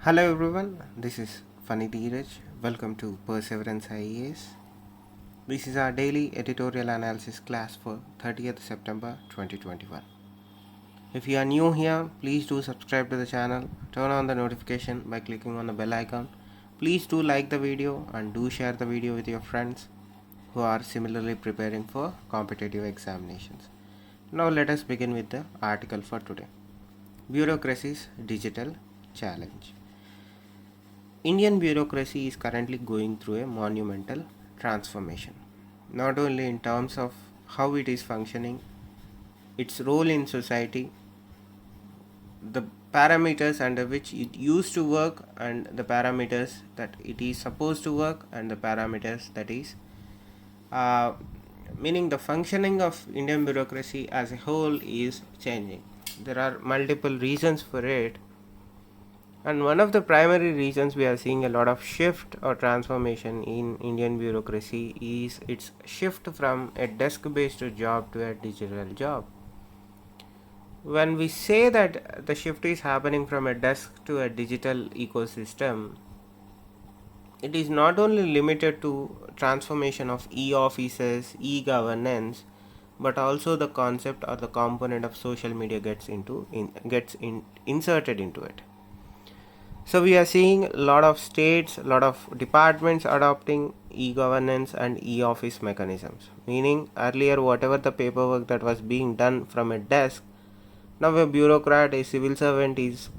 Hello everyone, this is Funny Dheeraj. Welcome to Perseverance IAS. This is our daily editorial analysis class for 30th September 2021. If you are new here, please do subscribe to the channel, turn on the notification by clicking on the bell icon. Please do like the video and do share the video with your friends who are similarly preparing for competitive examinations. Now let us begin with the article for today. Bureaucracy's Digital Challenge. Indian bureaucracy is currently going through a monumental transformation, not only in terms of how it is functioning, its role in society, the parameters under which it used to work, and the parameters that it is supposed to work, and the parameters that is uh, meaning the functioning of Indian bureaucracy as a whole is changing. There are multiple reasons for it, and one of the primary reasons we are seeing a lot of shift or transformation in Indian bureaucracy is its shift from a desk based job to a digital job. When we say that the shift is happening from a desk to a digital ecosystem, it is not only limited to transformation of e-offices, e-governance, but also the concept or the component of social media inserted into it. So we are seeing a lot of states, a lot of departments adopting e-governance and e-office mechanisms. Meaning earlier whatever the paperwork that was being done from a desk, now a bureaucrat, a civil servant is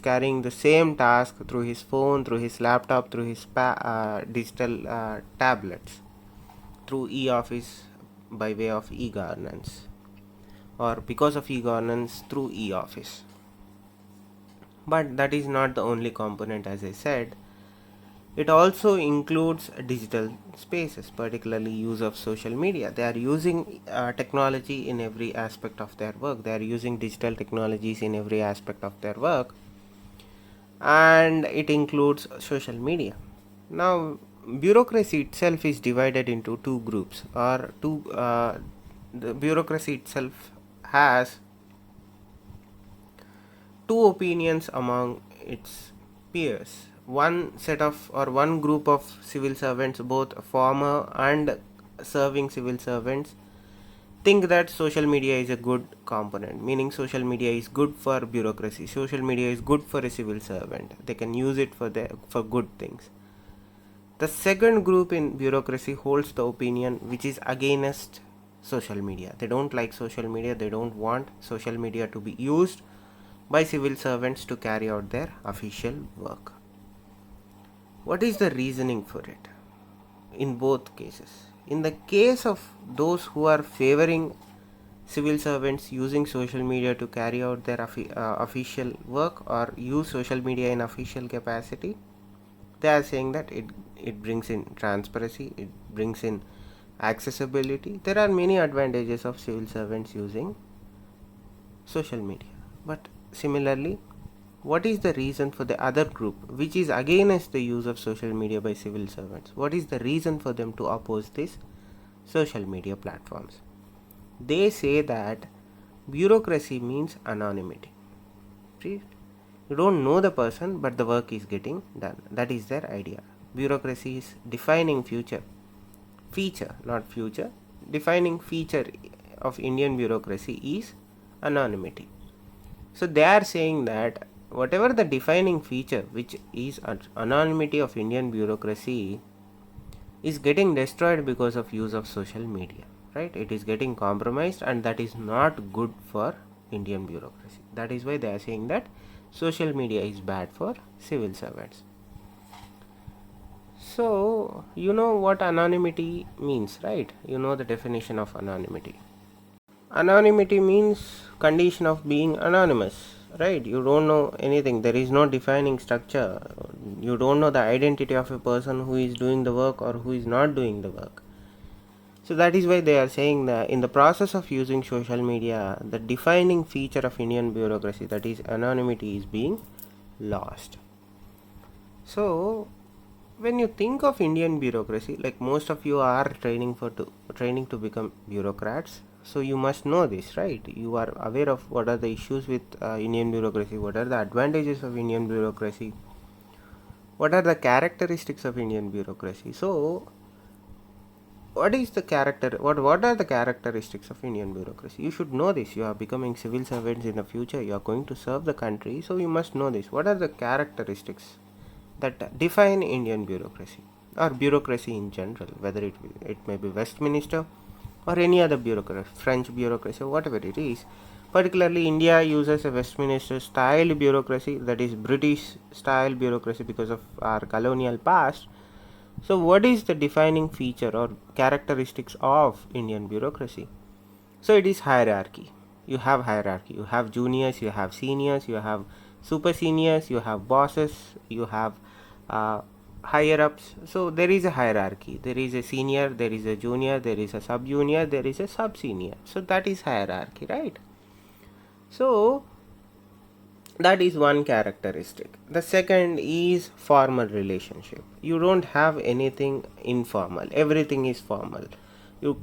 carrying the same task through his phone, through his laptop, through his digital tablets, through e-office by way of e-governance, or because of e-governance through e-office. But that is not the only component, as I said. It also includes digital spaces, particularly use of social media. They are using technology in every aspect of their work. They are using digital technologies in every aspect of their work, and it includes social media. Now, bureaucracy itself is divided into two groups, or two. The bureaucracy itself has two opinions among its peers. One set of or one group of civil servants, both former and serving civil servants, think that social media is a good component, meaning social media is good for bureaucracy. Social media is good for a civil servant. They can use it for good things. The second group in bureaucracy holds the opinion which is against social media. They don't like social media. They don't want social media to be used by civil servants to carry out their official work. What is the reasoning for it in both cases? In the case of those who are favoring civil servants using social media to carry out their official work or use social media in official capacity, they are saying that it brings in transparency, it brings in accessibility. There are many advantages of civil servants using social media. But similarly, what is the reason for the other group which is against the use of social media by civil servants? What is the reason for them to oppose these social media platforms? They say that bureaucracy means anonymity. You don't know the person, but the work is getting done. That is their idea. Bureaucracy is defining feature, not future. Defining feature of Indian bureaucracy is anonymity. So they are saying that whatever the defining feature, which is anonymity of Indian bureaucracy, is getting destroyed because of use of social media. Right? It is getting compromised, and that is not good for Indian bureaucracy. That is why they are saying that social media is bad for civil servants. So, you know what anonymity means, right? You know the definition of anonymity. Anonymity means condition of being anonymous, right? You don't know anything. There is no defining structure. You don't know the identity of a person who is doing the work or who is not doing the work. So that is why they are saying that in the process of using social media, the defining feature of Indian bureaucracy, that is anonymity, is being lost. So when you think of Indian bureaucracy, like most of you are training to become bureaucrats, So you must know this, right? You are aware of what are the issues with Indian bureaucracy, what are the advantages of Indian bureaucracy, what are the characteristics of Indian bureaucracy. So what are the characteristics of Indian bureaucracy? You should know this. You are becoming civil servants in the future. You are going to serve the country, so you must know this. What are the characteristics that define Indian bureaucracy or bureaucracy in general, whether it may be Westminster or any other bureaucracy, French bureaucracy or whatever it is. Particularly, India uses a Westminster style bureaucracy, that is British style bureaucracy, because of our colonial past. So, what is the defining feature or characteristics of Indian bureaucracy? So, it is hierarchy. You have hierarchy. You have juniors, you have seniors, you have super seniors, you have bosses, you have uh, higher ups. So, there is a hierarchy. There is a senior, there is a junior, there is a sub junior, there is a sub senior. So, that is hierarchy, right? So, that is one characteristic. The second is formal relationship. You don't have anything informal, everything is formal. You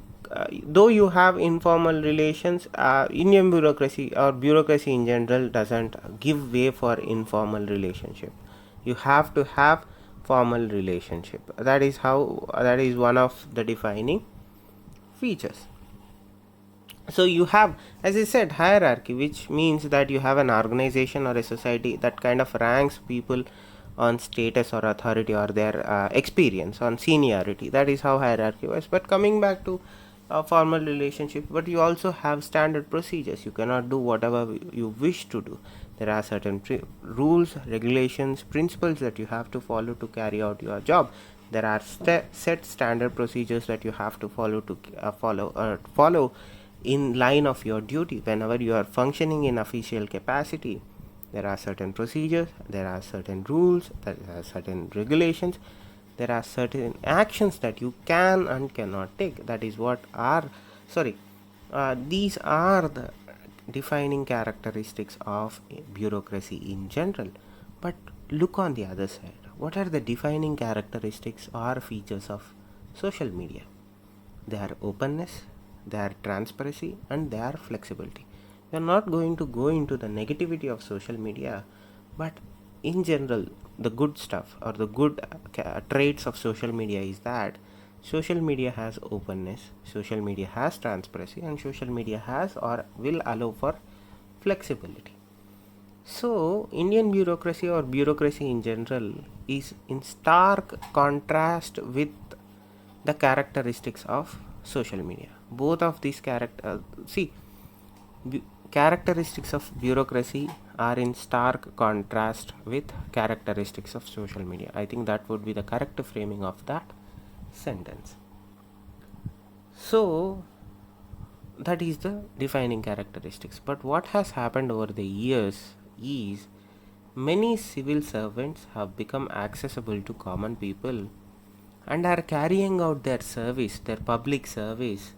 though you have informal relations, Indian bureaucracy or bureaucracy in general doesn't give way for informal relationship. You have to have formal relationship. That is one of the defining features. So you have, as I said, hierarchy, which means that you have an organization or a society that kind of ranks people on status or authority or their experience on seniority. That is how hierarchy was. But coming back to a formal relationship, but you also have standard procedures. You cannot do whatever you wish to do. There are certain rules, regulations, principles that you have to follow to carry out your job. There are set standard procedures that you have to follow in line of your duty. Whenever you are functioning in official capacity, there are certain procedures, there are certain rules, there are certain regulations, there are certain actions that you can and cannot take. That is what are these are the defining characteristics of bureaucracy in general. But look on the other side. What are the defining characteristics or features of social media? Their openness, their transparency, and their flexibility. We are not going to go into the negativity of social media, but in general, the good stuff or the good traits of social media is that social media has openness, social media has transparency, and social media has or will allow for flexibility. So, Indian bureaucracy or bureaucracy in general is in stark contrast with the characteristics of social media. Both of these characteristics of bureaucracy are in stark contrast with characteristics of social media. I think that would be the correct framing of that sentence. So, that is the defining characteristics. But what has happened over the years is many civil servants have become accessible to common people and are carrying out their service, their public service,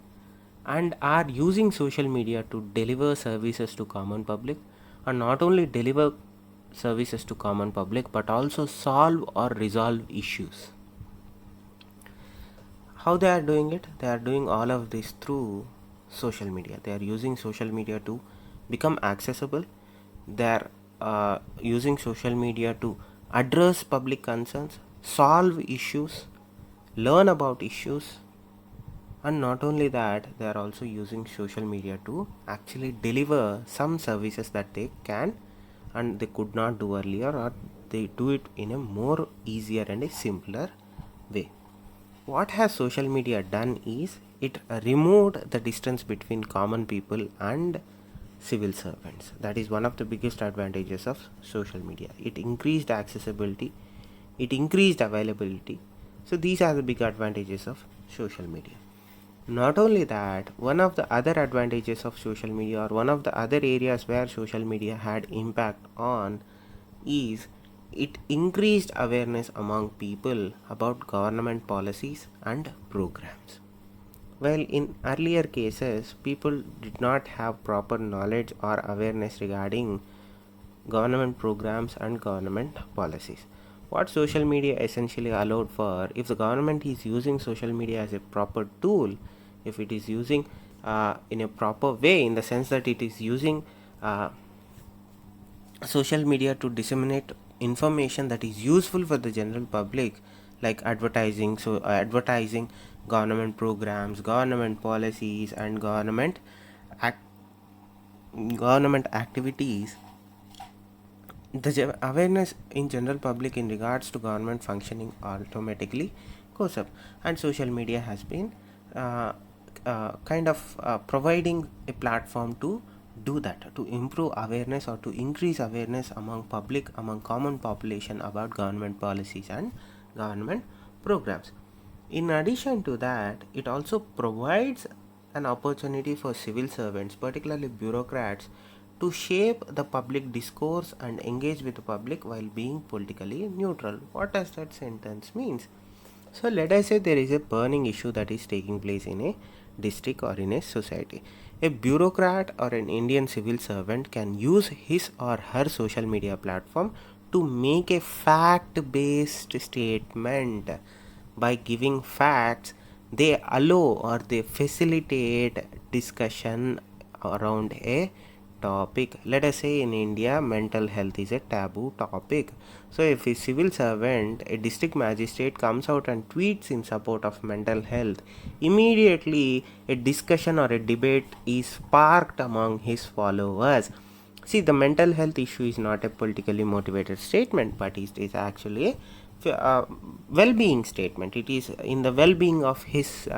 and are using social media to deliver services to common public, and not only deliver services to common public but also solve or resolve issues. How they are doing it? They are doing all of this through social media. They are using social media to become accessible. They are using social media to address public concerns, solve issues, learn about issues, and not only that, they are also using social media to actually deliver some services that they can and they could not do earlier, or they do it in a more easier and a simpler way. What has social media done is it removed the distance between common people and civil servants. That is one of the biggest advantages of social media. It increased accessibility, it increased availability. So these are the big advantages of social media. Not only that, one of the other advantages of social media, or one of the other areas where social media had impact on, is it increased awareness among people about government policies and programs. While in earlier cases, people did not have proper knowledge or awareness regarding government programs and government policies. What social media essentially allowed for, if the government is using social media as a proper tool, if it is using in a proper way, in the sense that it is using social media to disseminate information that is useful for the general public, like advertising. So advertising government programs, government policies, and act- government activities. The awareness in general public in regards to government functioning automatically goes up, and social media has been uh, kind of providing a platform to do that, to improve awareness or to increase awareness among public, among common population, about government policies and government programs. In addition to that, it also provides an opportunity for civil servants, particularly bureaucrats, to shape the public discourse and engage with the public while being politically neutral. What does that sentence means? So let us say there is a burning issue that is taking place in a district or in a society. A bureaucrat or an Indian civil servant can use his or her social media platform to make a fact based statement. By giving facts, they allow or they facilitate discussion around a topic. Let us say in India, mental health is a taboo topic. So if a civil servant, a district magistrate, comes out and tweets in support of mental health, immediately a discussion or a debate is sparked among his followers. See, the mental health issue is not a politically motivated statement, but it is actually a well-being statement. It is in the well-being of his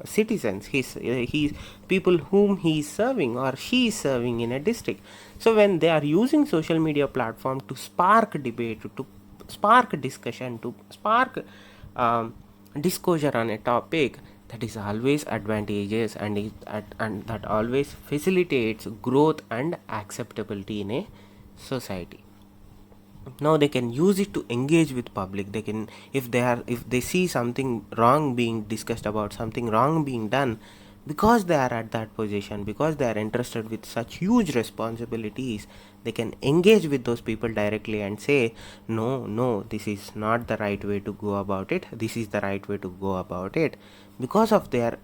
citizens, his people whom he is serving or she is serving in a district. So when they are using social media platform to spark debate, to spark discussion, to spark disclosure on a topic, that is always advantageous, and and that always facilitates growth and acceptability in a society. Now they can use it to engage with public. They can, if they see something wrong being discussed, about something wrong being done, because they are at that position, because they are entrusted with such huge responsibilities, they can engage with those people directly and say, no, no, this is not the right way to go about it, this is the right way to go about it. Because of their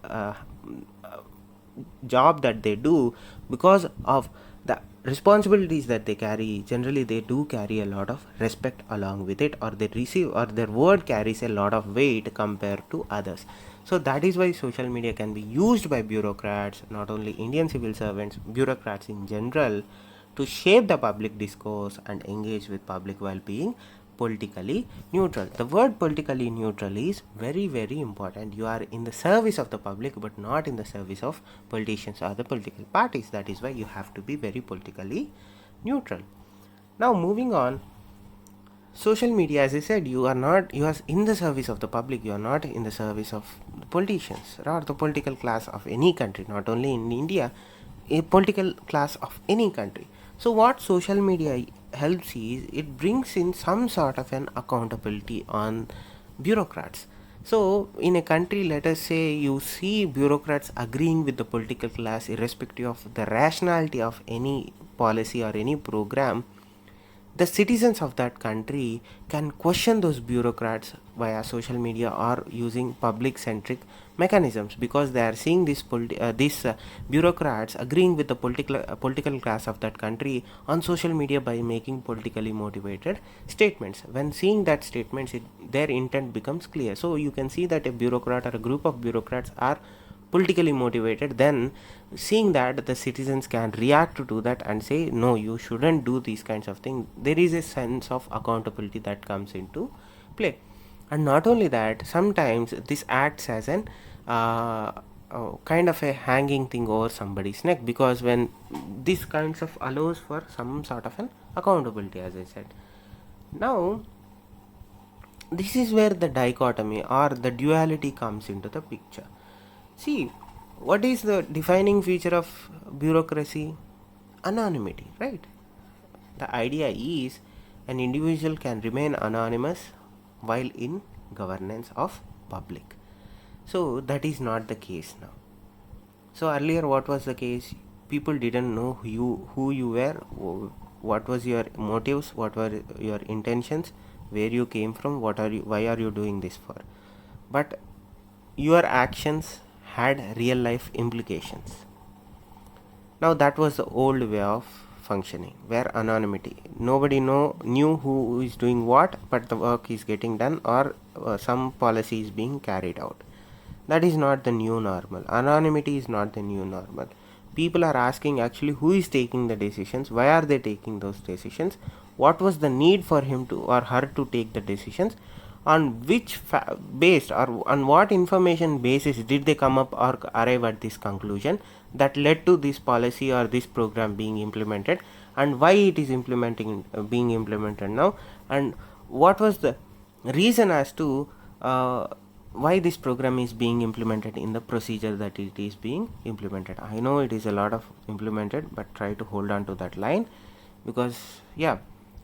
job that they do, because of the responsibilities that they carry, generally they do carry a lot of respect along with it, or they receive, or their word carries a lot of weight compared to others. So that is why social media can be used by bureaucrats, not only Indian civil servants, bureaucrats in general, to shape the public discourse and engage with public while being politically neutral. The word politically neutral is very, very important. You are in the service of the public, but not in the service of politicians or the political parties. That is why you have to be very politically neutral. Now, moving on, social media, as I said, you are in the service of the public, you are not in the service of the politicians or the political class of any country, not only in India, a political class of any country. So what social media helps is, it brings in some sort of an accountability on bureaucrats. So in a country, let us say, you see bureaucrats agreeing with the political class irrespective of the rationality of any policy or any program. The citizens of that country can question those bureaucrats via social media or using public centric mechanisms, because they are seeing these bureaucrats agreeing with the political class of that country on social media by making politically motivated statements. When seeing that statements, their intent becomes clear. So you can see that a bureaucrat or a group of bureaucrats are politically motivated, then seeing that the citizens can react to that and say, no, you shouldn't do these kinds of things, there is a sense of accountability that comes into play. And not only that, sometimes this acts as an kind of a hanging thing over somebody's neck, because when this kinds of allows for some sort of an accountability, as I said. Now this is where the dichotomy or the duality comes into the picture. See, what is the defining feature of bureaucracy? Anonymity, right? The idea is, an individual can remain anonymous while in governance of public. So that is not the case now. So earlier, what was the case? People didn't know who you were, what was your motives, what were your intentions, where you came from, why are you doing this for. But your actions had real life implications. Now that was the old way of functioning, where anonymity, nobody knew who is doing what, but the work is getting done, or some policy is being carried out. That is not the new normal. Anonymity is not the new normal. People are asking actually who is taking the decisions, why are they taking those decisions, what was the need for him to or her to take the decisions, on which based or on what information basis did they come up or arrive at this conclusion that led to this policy or this program being implemented, and why it is being implemented now, and what was the reason as to why this program is being implemented in the procedure that it is being implemented. I know it is a lot of implemented, but try to hold on to that line, because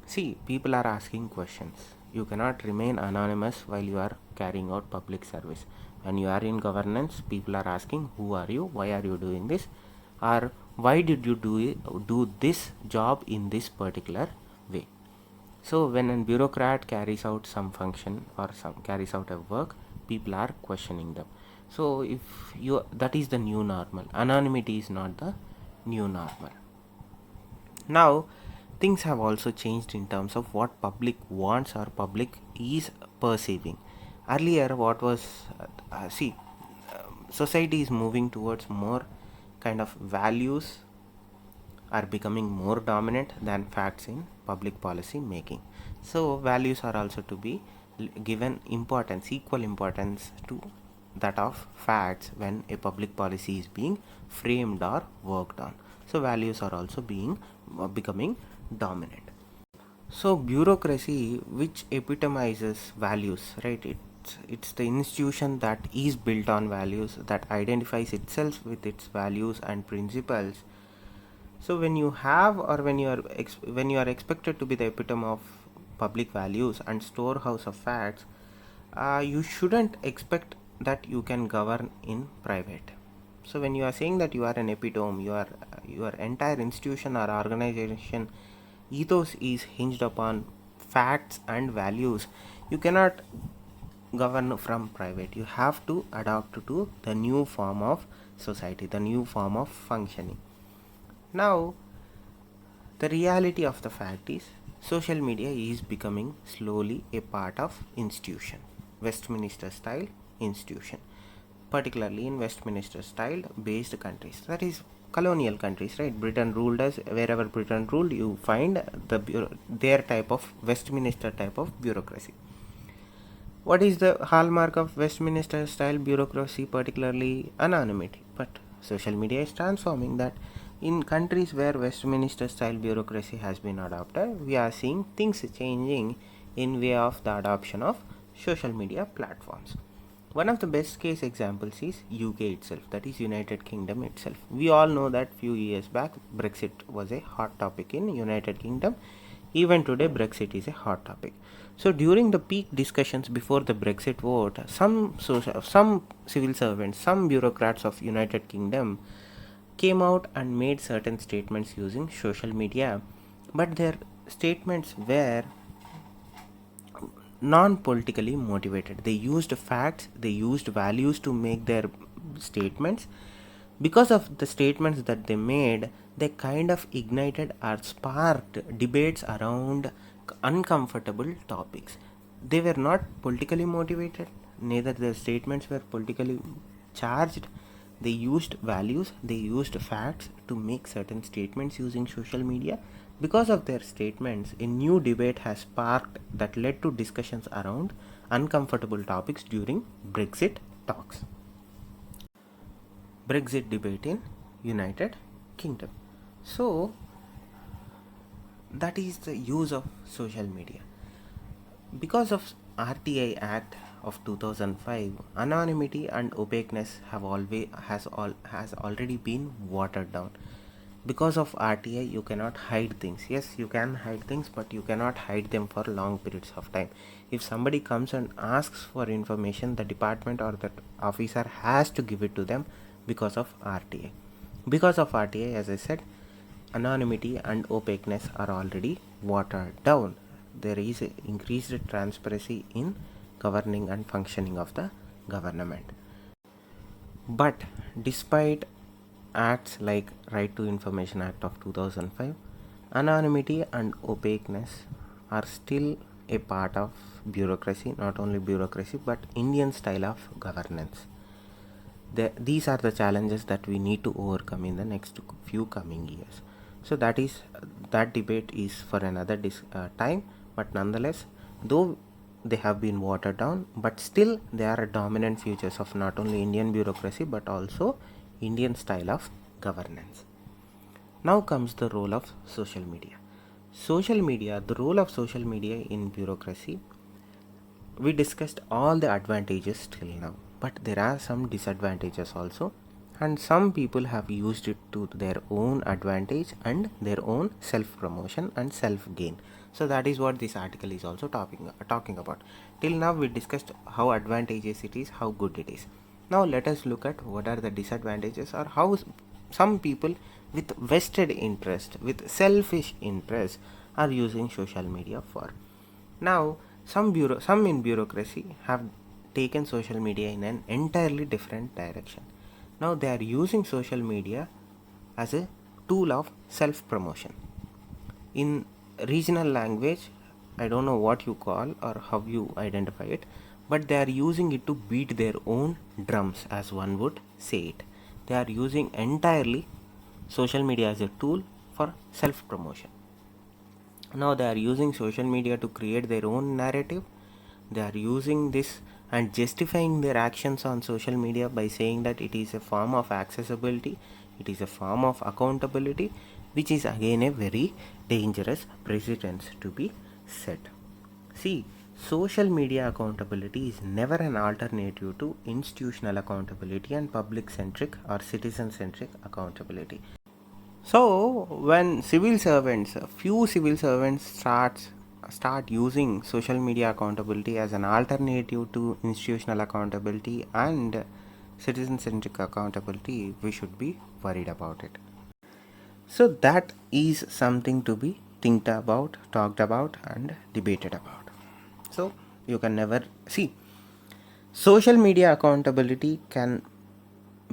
see, people are asking questions. You cannot remain anonymous while you are carrying out public service. When you are in governance, people are asking who are you, why are you doing this, or why did you do this job in this particular way. So when a bureaucrat carries out some function or carries out a work, people are questioning them. So if you, that is the new normal. Anonymity is not the new normal. Now things have also changed in terms of what public wants or public is perceiving. Earlier what was society is moving towards more kind of values are becoming more dominant than facts in public policy making. So values are also to be given importance, equal importance to that of facts when a public policy is being framed or worked on. So values are also becoming dominant. So bureaucracy, which epitomizes values, right? It's the institution that is built on values, that identifies itself with its values and principles. So when you have, or when you are expected to be the epitome of public values and storehouse of facts, you shouldn't expect that you can govern in private. So when you are saying that you are an epitome, your entire institution or organization ethos is hinged upon facts and values, you cannot govern from private. You have to adapt to the new form of society, the new form of functioning. Now the reality of the fact is social media is becoming slowly a part of institution, Westminster style institution, particularly in Westminster style based countries, that is colonial countries, right? Britain ruled us. Wherever Britain ruled, you find their type of Westminster type of bureaucracy. What is the hallmark of Westminster style bureaucracy? Particularly anonymity. But social media is transforming that. In countries where Westminster style bureaucracy has been adopted, we are seeing things changing in way of the adoption of social media platforms. One of the best case examples is UK itself, that is United Kingdom itself. We all know that few years back Brexit was a hot topic in United Kingdom. Even today Brexit is a hot topic. So during the peak discussions before the Brexit vote, some civil servants, some bureaucrats of United Kingdom came out and made certain statements using social media, but their statements were non-politically motivated. They used facts, they used values to make their statements. Because of the statements that they made, they kind of ignited or sparked debates around uncomfortable topics. They were not politically motivated, neither their statements were politically charged. They used values, they used facts to make certain statements using social media. Because of their statements, a new debate has sparked that led to discussions around uncomfortable topics during Brexit talks. Brexit debate in United Kingdom. So that is the use of social media. Because of RTI Act of 2005, anonymity and opaqueness has already been watered down. Because of RTI, you cannot hide things. Yes, you can hide things, but you cannot hide them for long periods of time. If somebody comes and asks for information, the department or that officer has to give it to them because of RTI. Because of RTI, as I said, anonymity and opaqueness are already watered down. There is increased transparency in governing and functioning of the government. But despite acts like Right to Information Act of 2005, anonymity and opaqueness are still a part of bureaucracy, not only bureaucracy but Indian style of governance. These are the challenges that we need to overcome in the next few coming years. So that debate is for another time, but nonetheless, though they have been watered down, but still they are dominant features of not only Indian bureaucracy but also Indian style of governance. Now comes the role of social media. The role of social media in bureaucracy. We discussed all the advantages till now, but there are some disadvantages also, and some people have used it to their own advantage and their own self promotion and self gain. So that is what this article is also talking about. Till now we discussed how advantageous it is, how good it is. Now let us look at what are the disadvantages, or how some people with vested interest, with selfish interest, are using social media for. Now, some in bureaucracy have taken social media in an entirely different direction. Now they are using social media as a tool of self promotion. In regional language, I don't know what you call or how you identify it, but they are using it to beat their own drums, as one would say it. They are using entirely social media as a tool for self promotion. Now they are using social media to create their own narrative. They are using this and justifying their actions on social media by saying that it is a form of accessibility, it is a form of accountability, which is again a very dangerous precedent to be set. See, social media accountability is never an alternative to institutional accountability and public centric or citizen centric accountability. So when few civil servants start using social media accountability as an alternative to institutional accountability and citizen-centric accountability, we should be worried about it. So that is something to be think about, talked about, and debated about. So you can never see social media accountability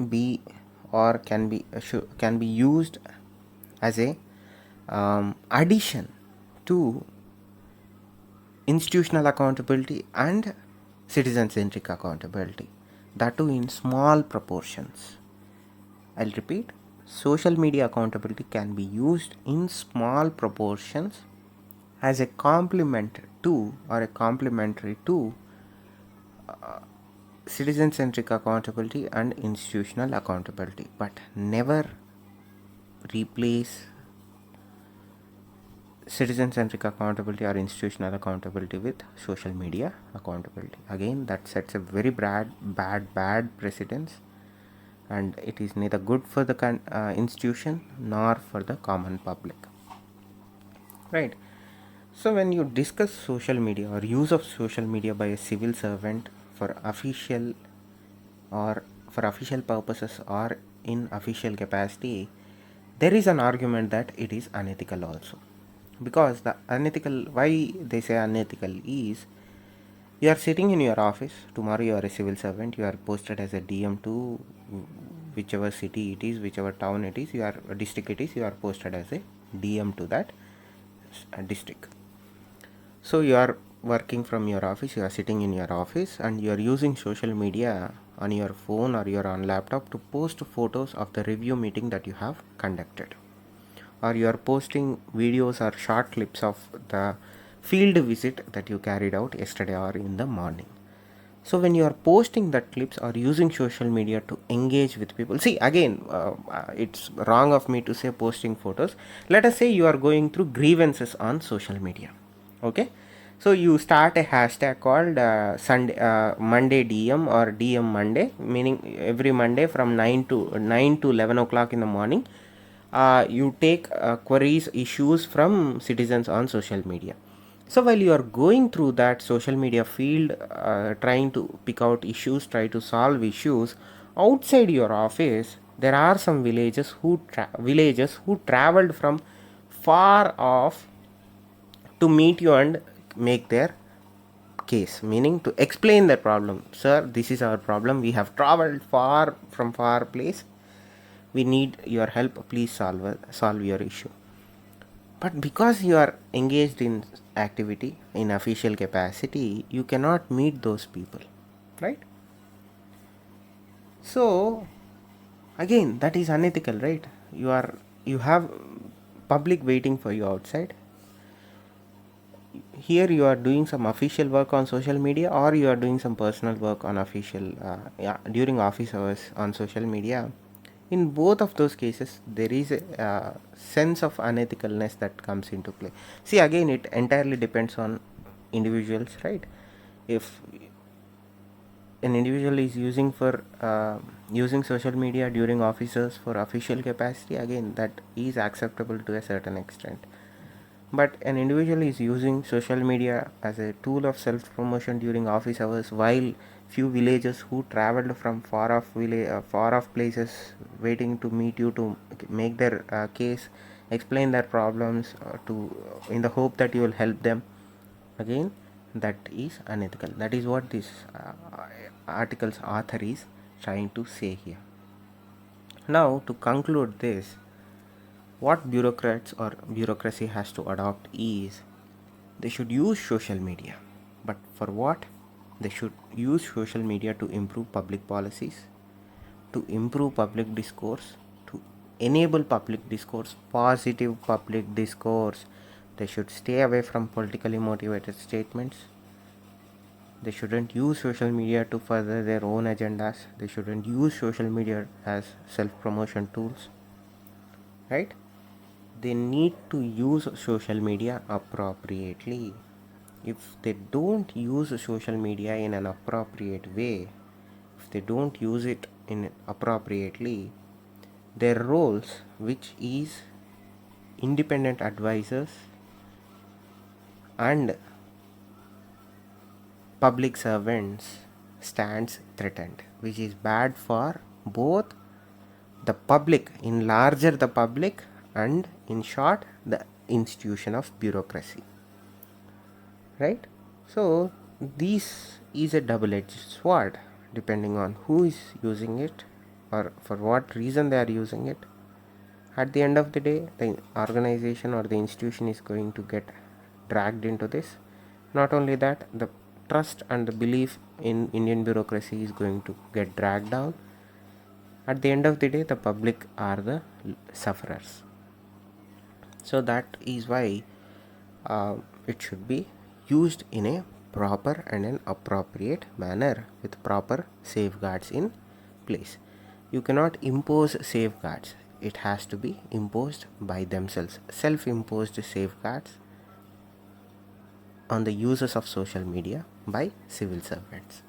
be can be used as a addition to institutional accountability and citizen centric accountability, that too in small proportions. I'll repeat, social media accountability can be used in small proportions as a complement to or a complementary to citizen centric accountability and institutional accountability, but never replace citizen centric accountability or institutional accountability with social media accountability. Again, that sets a very bad precedence, and it is neither good for the institution nor for the common public, right? So when you discuss social media or use of social media by a civil servant for official purposes or in official capacity, there is an argument that it is unethical also. Because the unethical, why they say unethical is, you are sitting in your office, tomorrow you are a civil servant, you are posted as a DM to whichever city it is, whichever town it is, your district it is, you are posted as a DM to that district. So you are working from your office, you are sitting in your office, and you are using social media on your phone or your on laptop to post photos of the review meeting that you have conducted, or you are posting videos or short clips of the field visit that you carried out yesterday or in the morning. So when you are posting that clips or using social media to engage with people, see again, it's wrong of me to say posting photos. Let us say you are going through grievances on social media, okay? So you start a hashtag called Monday DM or DM Monday, meaning every Monday from 9 to 11 o'clock in the morning, you take queries, issues from citizens on social media. So while you are going through that social media field, trying to pick out issues, try to solve issues outside your office, there are some villagers who traveled from far off to meet you and make their case, meaning to explain the problem. Sir, this is our problem. We have traveled far from far place. We need your help. Please solve your issue. But because you are engaged in activity in official capacity, you cannot meet those people, right? So again, that is unethical, right? You have public waiting for you outside. Here you are doing some official work on social media, or you are doing some personal work on official during office hours on social media. In both of those cases, there is a sense of unethicalness that comes into play. See, again, it entirely depends on individuals, right? If an individual is using social media during offices for official capacity, again, that is acceptable to a certain extent. But an individual is using social media as a tool of self promotion during office hours, while few villagers who traveled from far off places waiting to meet you to make their case, explain their problems to in the hope that you will help them, again, that is unethical. That is what this article's author is trying to say here. Now, to conclude this, what bureaucrats or bureaucracy has to adopt is they should use social media. But for what? They should use social media to improve public policies, to improve public discourse, to enable public discourse, positive public discourse. They should stay away from politically motivated statements. They shouldn't use social media to further their own agendas. They shouldn't use social media as self promotion tools, right? They need to use social media appropriately. If they don't use social media in an appropriate way, if they don't use it in appropriately, their roles, which is independent advisors and public servants, stands threatened, which is bad for both the public, in larger the public, and in short the institution of bureaucracy, right? So this is a double-edged sword depending on who is using it or for what reason they are using it. At the end of the day, the organization or the institution is going to get dragged into this. Not only that, the trust and the belief in Indian bureaucracy is going to get dragged down. At the end of the day, the public are the sufferers. So that is why it should be used in a proper and an appropriate manner with proper safeguards in place. You cannot impose safeguards. It has to be imposed by themselves. Self-imposed safeguards on the users of social media by civil servants.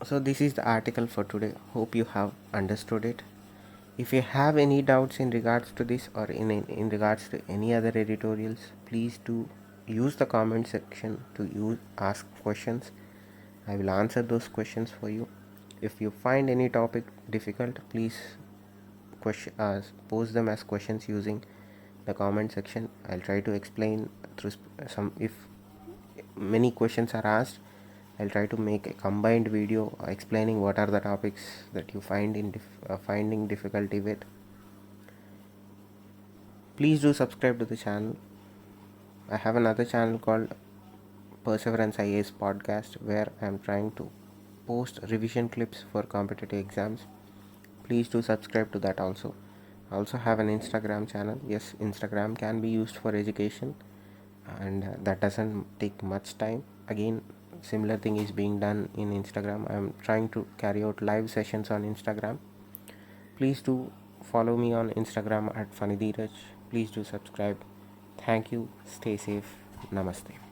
So this is the article for today. Hope you have understood it. If you have any doubts in regards to this or in regards to any other editorials, please do use the comment section to ask questions. I will answer those questions for you. If you find any topic difficult, please pose them as questions using the comment section. I'll try to explain through some. If many questions are asked, I'll try to make a combined video explaining what are the topics that you find finding difficulty with. Please do subscribe to the channel. I have another channel called Perseverance IAS Podcast, where I am trying to post revision clips for competitive exams. Please do subscribe to that also. I also have an Instagram channel. Yes, Instagram can be used for education, and that doesn't take much time. Again, similar thing is being done in Instagram. I am trying to carry out live sessions on Instagram. Please do follow me on Instagram at FunnyDheeraj. Please do subscribe. Thank you. Stay safe. Namaste.